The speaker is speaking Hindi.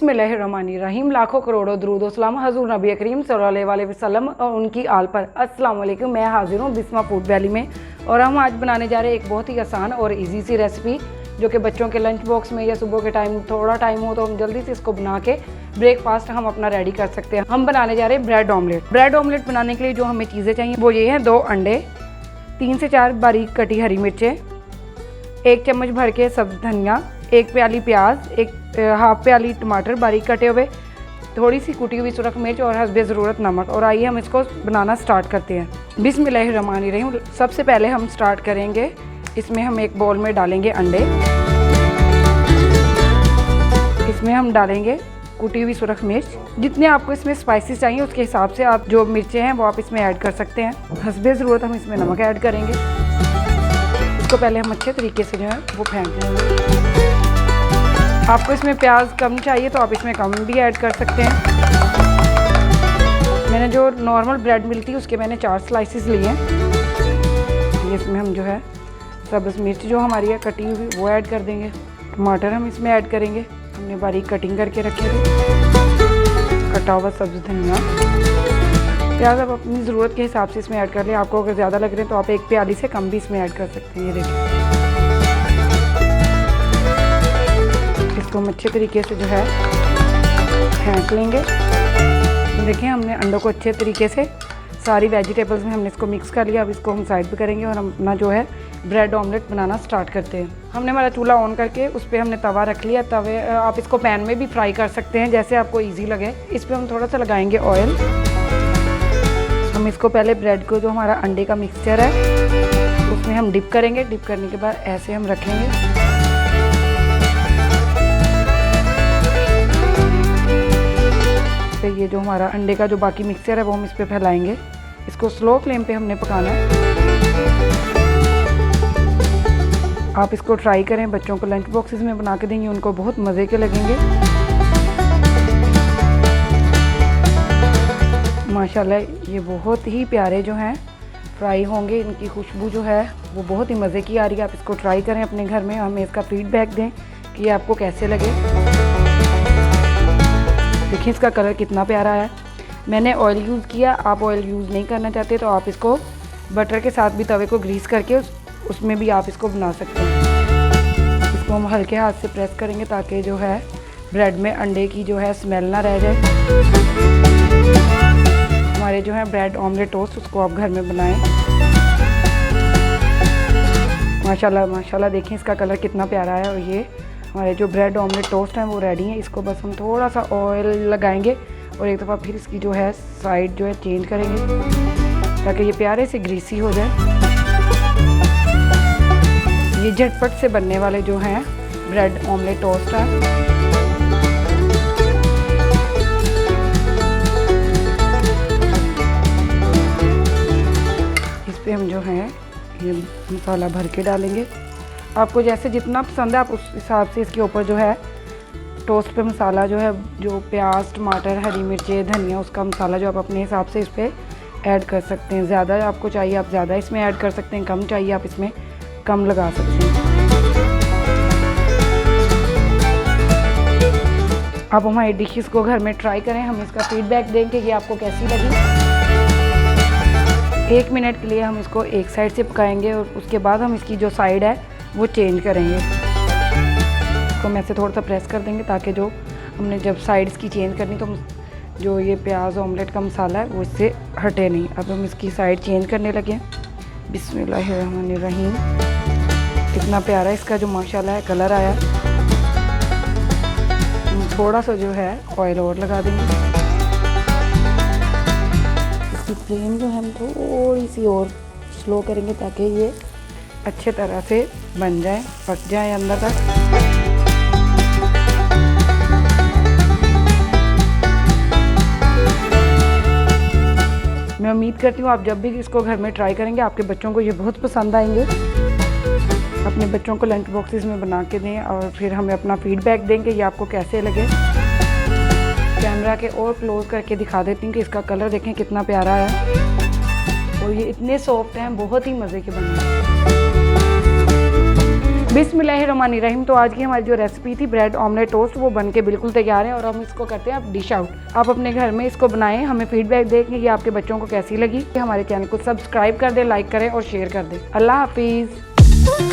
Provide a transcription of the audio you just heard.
बिस्मिल्लाहिर्रहमानिर्रहीम। लाखों करोड़ों दरूद सलाम हज़ूर नबी करीम सल्लल्लाहु अलैहि वसल्लम और उनकी आल पर। अस्सलाम वालेकुम। मैं हाजिर हूँ बिस्मा फूड वैली में और हम आज बनाने जा रहे हैं एक बहुत ही आसान और इजी सी रेसिपी जो कि बच्चों के लंच बॉक्स में या सुबह के टाइम थोड़ा टाइम हो तो हम जल्दी से इसको बना के ब्रेकफास्ट हम अपना रेडी कर सकते हैं। हम बनाने जा रहे हैं ब्रेड ऑमलेट। ब्रेड ऑमलेट बनाने के लिए जो हमें चीज़ें चाहिए वो ये हैं: 2 अंडे, 3 से 4 बारीक कटी हरी मिर्चें, 1 चम्मच भर के सब्ज़ धनिया, 1 प्याली प्याज, 1 हाफ प्याली टमाटर बारीक कटे हुए, थोड़ी सी कुटी हुई सुरख मिर्च और हस्बे ज़रूरत नमक। और आइए हम इसको बनाना स्टार्ट करते हैं। बिस्मिल्लाहिर्रहमानिर्रहीम। सबसे पहले हम स्टार्ट करेंगे, इसमें हम एक बाउल में डालेंगे अंडे, इसमें हम डालेंगे कुटी हुई सुरख मिर्च। जितने आपको इसमें स्पाइसेस चाहिए उसके हिसाब से आप जो मिर्चें हैं वो आप इसमें ऐड कर सकते हैं। हस्बे ज़रूरत हम इसमें नमक ऐड करेंगे। इसको पहले हम अच्छे तरीके से जो है वो फेंट लेंगे। आपको इसमें प्याज कम चाहिए तो आप इसमें कम भी ऐड कर सकते हैं। मैंने जो नॉर्मल ब्रेड मिलती है उसके मैंने 4 स्लाइसिस लिए हैं। इसमें हम जो है सब्ज़ मिर्च जो हमारी है कटी हुई वो ऐड कर देंगे। टमाटर हम इसमें ऐड करेंगे, हमने बारीक कटिंग करके रखे थे। कटा हुआ सब्ज़ धनिया, प्याज आप अपनी ज़रूरत के हिसाब से इसमें ऐड कर लें। आपको अगर ज़्यादा लग रहे हैं तो आप 1 प्याली से कम भी इसमें ऐड कर सकते हैं। ये देखिए, इसको हम अच्छे तरीके से जो है फेंट लेंगे। देखिए, हमने अंडों को अच्छे तरीके से सारी वेजिटेबल्स में हमने इसको मिक्स कर लिया। अब इसको हम साइड पे करेंगे और हम अपना जो है ब्रेड ऑमलेट बनाना स्टार्ट करते हैं। हमने हमारा चूल्हा ऑन करके उस पर हमने तवा रख लिया। तवे आप इसको पैन में भी फ्राई कर सकते हैं जैसे आपको इजी लगे। इस पर हम थोड़ा सा लगाएंगे ऑयल। हम इसको पहले ब्रेड को जो हमारा अंडे का मिक्सचर है उसमें हम डिप करेंगे। डिप करने के बाद ऐसे हम रखेंगे। ये जो हमारा अंडे का जो बाकी मिक्सचर है वो हम इस पे फैलाएंगे। इसको स्लो फ्लेम पे हमने पकाना है। आप इसको ट्राई करें, बच्चों को लंच बॉक्सेस में बना के देंगे, उनको बहुत मज़े के लगेंगे। माशाल्लाह ये बहुत ही प्यारे जो हैं फ्राई होंगे। इनकी खुशबू जो है वो बहुत ही मज़े की आ रही है। आप इसको ट्राई करें अपने घर में, हमें इसका फीडबैक दें कि ये आपको कैसे लगे। देखिए इसका कलर कितना प्यारा है। मैंने ऑयल यूज़ किया, आप ऑयल यूज़ नहीं करना चाहते तो आप इसको बटर के साथ भी तवे को ग्रीस करके उसमें भी आप इसको बना सकते हैं। इसको हम हल्के हाथ से प्रेस करेंगे ताकि जो है ब्रेड में अंडे की जो है स्मेल ना रह जाए। हमारे जो है ब्रेड ऑमलेट टोस्ट उसको आप घर में बनाएं। माशाल्लाह माशाल्लाह, देखिए इसका कलर कितना प्यारा है। और ये हमारे जो ब्रेड ऑमलेट टोस्ट हैं वो रेडी हैं। इसको बस हम थोड़ा सा ऑयल लगाएंगे और एक दफ़ा फिर इसकी जो है साइड जो है चेंज करेंगे ताकि ये प्यारे से ग्रीसी हो जाए। ये झटपट से बनने वाले जो हैं ब्रेड ऑमलेट टोस्ट हैं। इस पे हम जो है ये मसाला भर के डालेंगे। आपको जैसे जितना पसंद है आप उस हिसाब से इसके ऊपर जो है टोस्ट पे मसाला जो है जो प्याज, टमाटर, हरी मिर्चें, धनिया उसका मसाला जो आप अपने हिसाब से इस पर ऐड कर सकते हैं। ज़्यादा आपको चाहिए आप ज़्यादा इसमें ऐड कर सकते हैं, कम चाहिए आप इसमें कम लगा सकते हैं। आप हमारी डिशेस को घर में ट्राई करें, हम इसका फीडबैक देंगे कि आपको कैसी लगी। 1 मिनट के लिए हम इसको एक साइड से पकाएंगे और उसके बाद हम इसकी जो साइड है वो चेंज करेंगे। इसको हम ऐसे थोड़ा सा प्रेस कर देंगे ताकि जो हमने जब साइड्स की चेंज करनी तो जो ये प्याज ऑमलेट का मसाला है वो इससे हटे नहीं। अब हम इसकी साइड चेंज करने लगे। बिस्मिल्लाहिर्रहमानिर्रहीम। कितना प्यारा इसका जो माशाल्लाह है कलर आया। थोड़ा सा जो है ऑयल और लगा देंगे। इसकी फ्लेम जो है हम थोड़ी सी और स्लो करेंगे ताकि ये अच्छे तरह से बन जाए, पक जाए अंदर तक। मैं उम्मीद करती हूँ आप जब भी इसको घर में ट्राई करेंगे आपके बच्चों को ये बहुत पसंद आएंगे। अपने बच्चों को लंच बॉक्सेस में बना के दें और फिर हमें अपना फीडबैक देंगे ये आपको कैसे लगे। कैमरा के और क्लोज करके दिखा देती हूँ कि इसका कलर देखें कितना प्यारा है और ये इतने सॉफ्ट हैं, बहुत ही मज़े के बने हैं। बिस्मिल्लाहिर्रहमानिर्रहीम। तो आज की हमारी जो रेसिपी थी ब्रेड ऑमलेट टोस्ट, वो बन के बिल्कुल तैयार है और हम इसको करते हैं अब डिश आउट। आप अपने घर में इसको बनाएं, हमें फीडबैक दें कि आपके बच्चों को कैसी लगी। हमारे चैनल को सब्सक्राइब कर दें, लाइक करें और शेयर कर दें। अल्लाह हाफिज़।